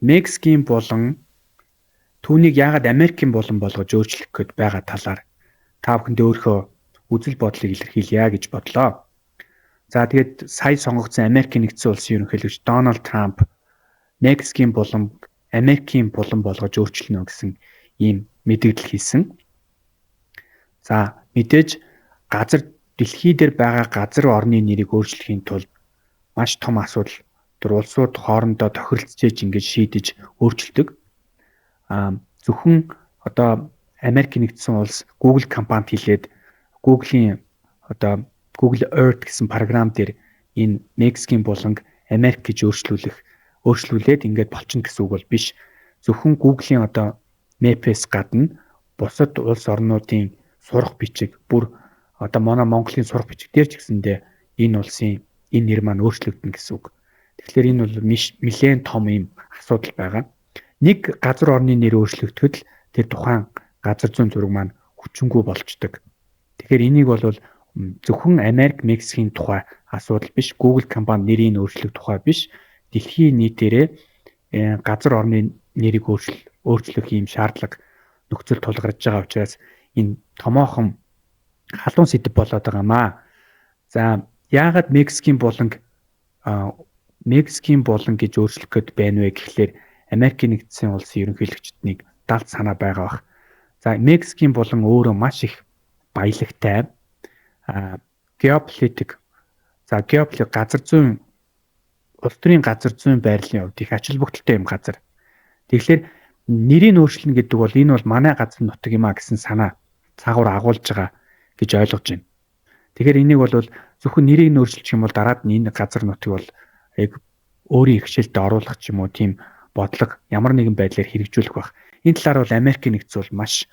Мексикийн болон түүнийг яагаад Америкийн болон болгож өөрчлөх гээд байгаа талаар та бүхэнд өөрийнхөө үзэл бодлыг илэрхийлье гэж бодлоо. За тэгээд сая сонгогдсон Америкийн нэгдсэн улсын ерөнхийлөгч Дональд Трамп Мексикийн болон Америкийн болон болгож өөрчлөнө гэсэн ийм мэдээлэл хийсэн. За мэдээж дэлхий дээр байгаа газар орны нэрийг өөрчлөхийн тулд маш том асуудал улсууд хоорондоо тохиролцож ингэж шийдэж өөрчилдөг. Зөвхөн одоо Америк нэгдсэн улс Google компанид хэлээд Google-ийн Google Earth гэсэн програм дээр энэ Мексикийн болон Америк гэж өөрчлүүлээд ингээд болчихно гэсэн үг бол биш. Зөвхөн Google-ийн Map-ээс гадна бусад улс орнуудын сурах бичиг бүр манай Монголын сурах бичиг дээр ч гэсэндээ энэ улсын энэ нэр маань өөрчлөгдөн гэсэн үг. Тэгэхээр энэ бол нэлээд том юм асуудал байгаа. Нэг газар орны нэр өөрчлөгдөхөд л тэр тухайн газар зүйн зураг маань хүчингүй болчдөг. Тэгэхээр энийг бол зөвхөн Америк, Мексикийн тухай асуудал биш, Google компани нэрийн өөрчлөлт тухай биш, дэлхийн нийтээрээ газар орны нэрийг өөрчлөх ийм шаардлага нөхцөл тулгарч байгаа учраас энэ томоохон халуун сэдэв болоод байгаамаа. За яагаад Мексикийн болон гэж өөрчлөх гээд байна вэ гэхлээр Америкийн нэгдсэн улсын ерөнхийлөгчдний далд санаа байгаа бах. За Мексикийн болон өөрөө маш их баялагтай геополитик газар зүйн улс төрийн газар зүйн байрлалын хувьд их ачаал бүгдэлтэй юм газар. Тэгэхээр нэрийг өөрчлөнө гэдэг бол энэ бол манай газар нутаг юм а гэсэн санаа цаагуур агуулж байгаа гэж ойлгож байна. Тэгэхээр энийг бол зөвхөн нэрийг өөрчилчих юм бол дараад нь энэ газар нутгийг бол яг өөрийн хичээлдээ оруулах ч юм уу тийм бодлого ямар нэгэн байдлаар хэрэгжүүлэх байх. Энэ талаар бол Америкийн нэгдсэн бол маш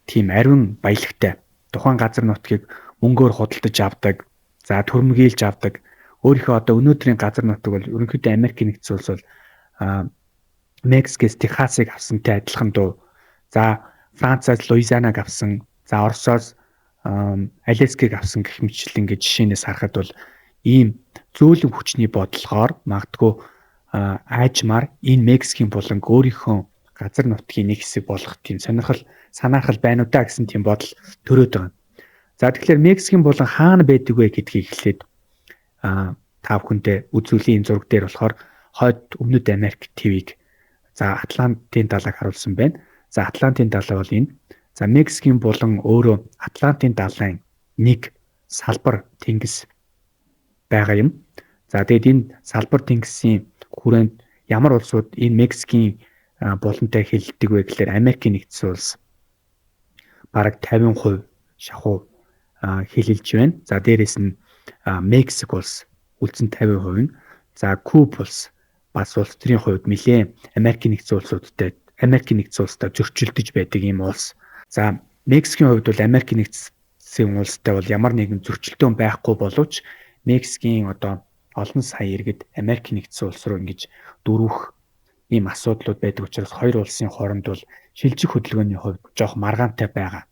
тийм ариун баялагтай. Тухайн газар нутгийг мөнгөөр худалдаж авдаг, за төрмгийлж авдаг. Өөрийнхөө өнөөдрийн газар нутаг бол ерөнхийдөө Америкийн нэгдсэн улс бол Мексикээс Техасыг авсантай адилхан дөө. За Францаас Луизианаг авсан, за Оросоос Аляскыг авсан гэх мэт ингээд жишээнээс харахад бол ийм зөөлөн хүчний бодлогоор магадгүй аажмаар энэ Мексикийн болон өөрийнхөө газар нутгийн нэг хэсэг болох тийм сонирхол санаахал байна уу да гэсэн тийм бодол төрөөд байгаа. За тэгэхээр Мексикийн болон хаана байдаг вэ гэдгийг эхлээд та бүхэндээ үзүүлэх энэ зураг дээр болохоор хойд өмнөд Америк ТV-г за Атлантын далайг харуулсан байна. За Атлантын далай бол энэ. За Мексикийн болон өөрөө Атлантын далайн нэг салбар тэнгис байгаа юм. За тэгээд энэ салбар тэнгисийн хүрээнд ямар улсууд энэ Мексикийн болонтой хэлэлдэг вэ гэхээр Америкийн нэгдсэн улс бараг 50% шахуу хэлэлж байна. За дээрэс нь Мексик улс үлдсэн 50% нь. За Куб улс бас улс төрийн хувьд нэлээд Америкийн нэгдсэн улстай зөрчилдөж байдаг юм улс. За Мексикийн хувьд бол Америкийн нэгдсэн улстай бол ямар нэгэн зөрчилдөөн байхгүй боловч Мексикийн олон сая иргэд Америкийн нэгдсэн улс руу ингэж дөрвөх ийм асуудлууд байдаг учраас хоёр улсын хооронд бол шилжих хөдөлгөөний хувьд жоох маргаантай байгаа.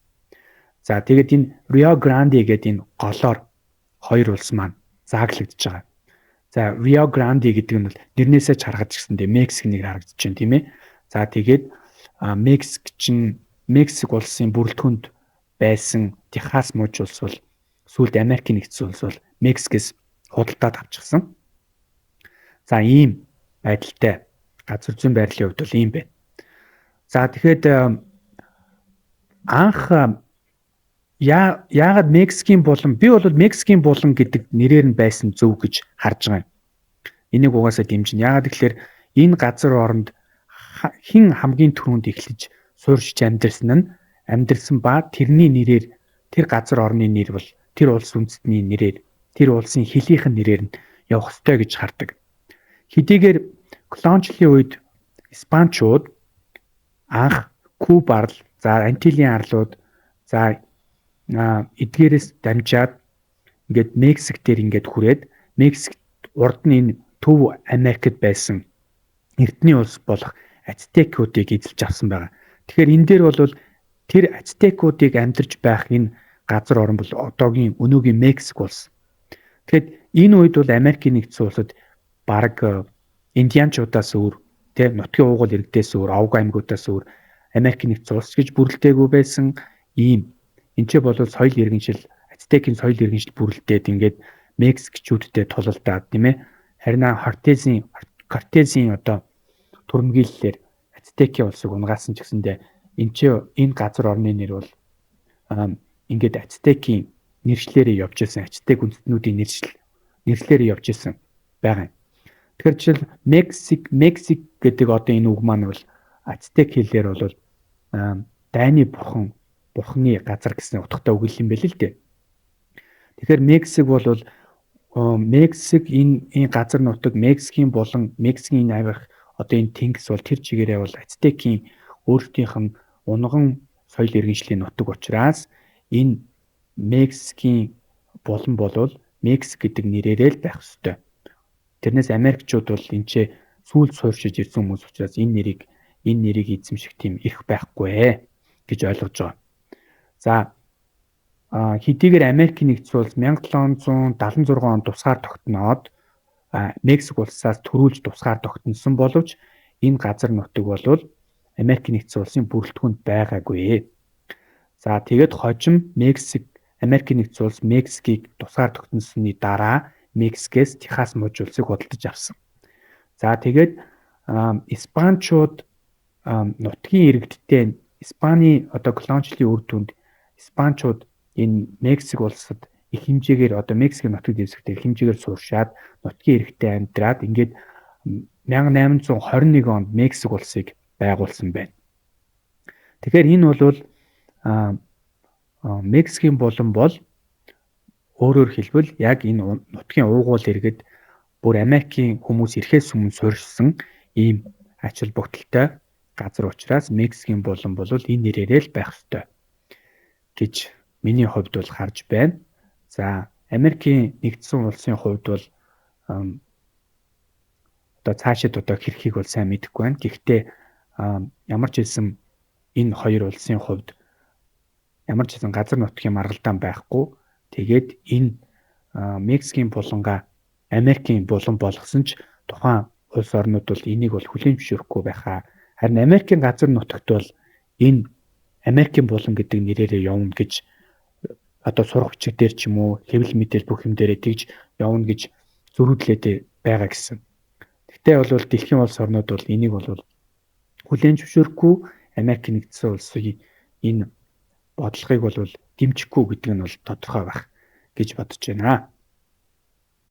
За тэгээд энэ Рио Гранде гэдэг энэ голоор хоёр улс маань зааглагдж байгаа. За Рио Гранде гэдэг нь бол нэрнээсээ ч харахад гэсэндээ Мексик нэр харагдаж байна тийм ээ. За тэгээд Мексик улсын бүрэлдэхүүнд байсан Техас мужи улс бол сүүлд Америкийн нэгдсэн улс бол Мексикээс худалдаад авчихсан. За ийм байдалтай газар зүйн байрлалын хувьд бол ийм байна. За тэгэхэд анх яагаад Мексикийн болон би бол Мексикийн болон гэдэг нэрээр нь байсан зөв гэж харж байгаа юм. Энийг угаасаа дэмжинэ. Яагаад гэвэл энэ газар оронд хэн хамгийн түрүүнд эхлэж суурьшиж амьдэрсэн ба тэрний нэрээр тэр газар орны нэр бол тэр улс үндэстний нэрээр тэр улсын хэлийнхэн нэрээр нь явах ёстой гэж хардаг. Хэдийгээр колоничлын үед Испанчууд анх Куб арал, за Антилийн арлууд, за эдгээрээс дамжаад ингээд Мексик дээр ингээд хүрээд Мексик урд нь энэ Төв Америкт байсан эртний улс болох Ацтекуудыг эзэлж авсан байгаа. Тэгэхээр энэ дээр бол тэр Ацтекуудыг амьдарч байх энэ газар орн бол одоогийн өнөөгийн Мексик улс. Тэгэхэд энэ үед бол Америкийн нэгдсэн улсад бараг индианчуудаас өөр Тэ нутгийн уугуул иргэдээс өөр, овг аймагуудаас өөр Америкийн нэгдсэн улс гэж бүрэлдээгүй байсан ийм энэ ч бол соёл иргэншил, Ацтекийн соёл иргэншил бүрэлдээд ингээд Мексикчүүдтэй тулалдаад тийм ээ. Харин Кортезийн одоо түрэмгийллээр Ацтекийн улсыг унгаасан ч гэсэндээ энэ газар орны нэр бол ингээд Ацтекийн нэршлэрээ явж исэн, Ацтек үндэстнүүдийн нэршлэрээ явж исэн байгаа юм. Тэгэхээр жишээл Мексик гэдэг одоо энэ үг маань бол Ацтек хэлээр бол дайны бурхны газар гэсэн утгатай үг юм байл л дээ. Тэгэхээр Мексик бол Мексик энэ газар нутаг Мексикийн болон Мексикийн авирах одоо энэ тэнгис бол тэр чигээрээ бол Ацтекийн өөрсдийнх нь унган соёл иргэншлийн нутаг учраас энэ Мексикийн болон болвол Мексик гэдэг нэрээрээ л байх ёстой. Тэрнээс Америкчууд бол энэ сүүл суурьшиж ирсэн хүмүүс учраас энэ нэрийг эзэмших тийм эрх байхгүй гэж ойлгож байгаа. За хэдийгээр Америкийн нэгдсэн улс 1776 онд тусгаар тогтноод Мексик улсаас төрүүлж тусгаар тогтносон боловч энэ газар нутаг бол Америкийн нэгдсэн улсын бүрэлдэхүүнд байгаагүй. За тэгээд хожим Америкийн нэгдсэн улс Мексикийг тусгаар тогтносны дараа Мексикээс Техас муж улсыг худалдаж авсан. За тэгээд Испанчууд нутгийн иргэдтэй Испани одоо колоничлын үр дүнд Испанчууд энэ Мексик улсад их хэмжээгээр одоо Мексикийн нутаг дэвсгэрт их хэмжээгээр сууршаад нутгийн иргэдтэй амьдраад ингээд 1821 онд Мексик улсыг байгуулсан байна. Тэгэхээр энэ бол Мексикийн болон бол өөрөөр хэлбэл яг энэ нутгийн уугуул иргэд бүр Америкийн хүмүүс ирэхээс өмнө суурьшсан ийм ач холбогдолтой газар учраас Мексикийн болон бол энэ нэрээрээ л байх ёстой гэж миний хувьд бол харж байна. За Америкийн нэгдсэн улсын хувьд бол одоо цаашид одоо хэрхийг бол сайн мэдэхгүй байна. Гэхдээ ямар ч хэлсэн энэ хоёр улсын хувьд ямар ч хэлсэн газар нутгийн маргалдаан байхгүй. Тэгээд энэ Мексикийн булангаа Америкийн булан болгосон ч тухайн улс орнууд бол энийг бол хүлээн зөвшөөрөхгүй байхаа. Харин Америкийн газар нутагт бол энэ Америкийн булан гэдэг нэрээрээ явна гэж одоо сурах бичиг дээр ч юм уу хэвлэл мэдээл бүх юм дээрээ тэгж явна гэж зөрүүдлээд байгаа гэсэн. Гэхдээ бол дэлхийн улс орнууд бол энийг бол хүлээн зөвшөөрөхгүй. Америкийн нэгдсэн улсын энэ бодлогыг бол дэмжихгүй гэдэг нь бол тодорхой байх гэж бодож байна.